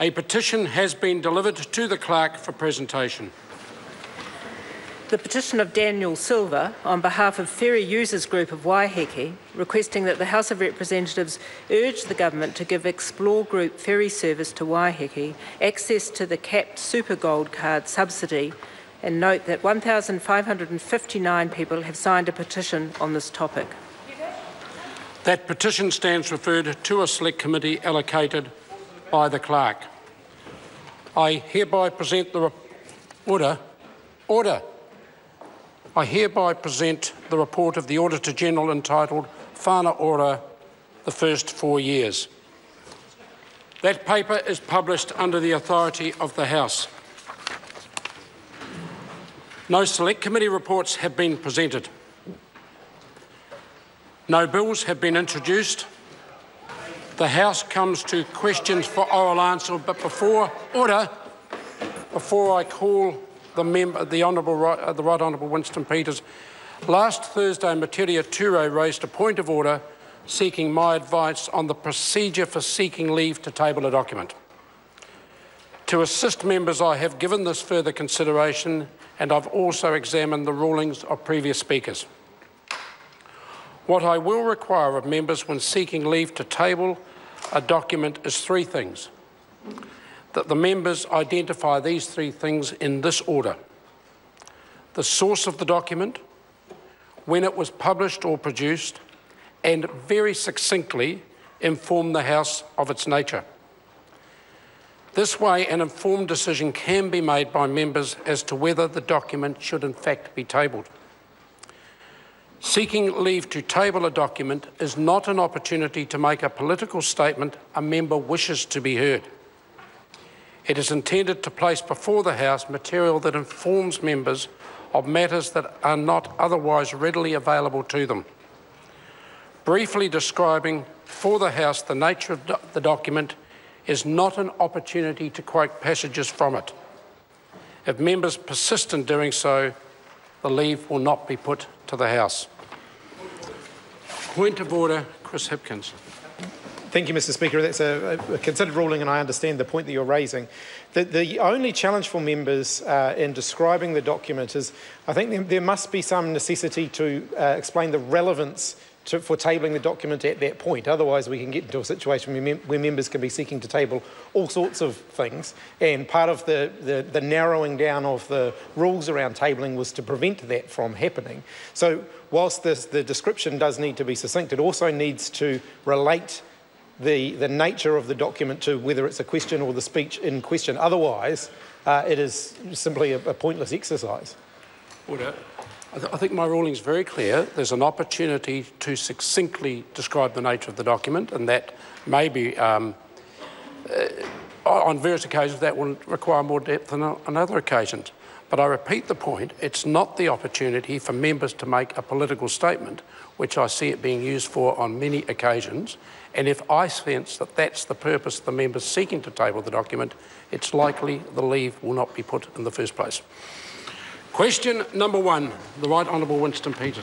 A petition has been delivered to the clerk for presentation. The petition of Daniel Silva on behalf of Ferry Users Group of Waiheke, requesting that the House of Representatives urge the Government to give Explore Group ferry service to Waiheke access to the capped Super Gold Card subsidy, and note that 1,559 people have signed a petition on this topic. That petition stands referred to a select committee allocated by the clerk. I hereby present the I hereby present the report of the Auditor-General entitled Whānau Ora, the first 4 years. That paper is published under the authority of the House. No select committee reports have been presented. No bills have been introduced. The House comes to questions for oral answer, but before I call the Right Honourable Winston Peters, last Thursday Materia Ture raised a point of order seeking my advice on the procedure for seeking leave to table a document. To assist members, I have given this further consideration, and I've also examined the rulings of previous speakers. What I will require of members when seeking leave to table a document is three things. That the members identify these three things in this order: the source of the document, when it was published or produced, and very succinctly inform the House of its nature. This way, an informed decision can be made by members as to whether the document should in fact be tabled. Seeking leave to table a document is not an opportunity to make a political statement a member wishes to be heard. It is intended to place before the House material that informs members of matters that are not otherwise readily available to them. Briefly describing for the House the nature of the document is not an opportunity to quote passages from it. If members persist in doing so, the leave will not be put to the House. Point of order, Chris Hipkins. Thank you, Mr Speaker. That's a considered ruling, and I understand the point that you're raising. The only challenge for members in describing the document is I think there must be some necessity to explain the relevance for tabling the document at that point. Otherwise, we can get into a situation where members can be seeking to table all sorts of things, and part of the narrowing down of the rules around tabling was to prevent that from happening. So whilst the description does need to be succinct, it also needs to relate the nature of the document to whether it's a question or the speech in question. Otherwise, it is simply a pointless exercise. Order. I think my ruling is very clear. There's an opportunity to succinctly describe the nature of the document, and that may be, on various occasions, that will require more depth than on other occasions. But I repeat the point, it's not the opportunity for members to make a political statement, which I see it being used for on many occasions. And if I sense that that's the purpose of the members seeking to table the document, it's likely the leave will not be put in the first place. Question number one, the Right Honourable Winston Peters.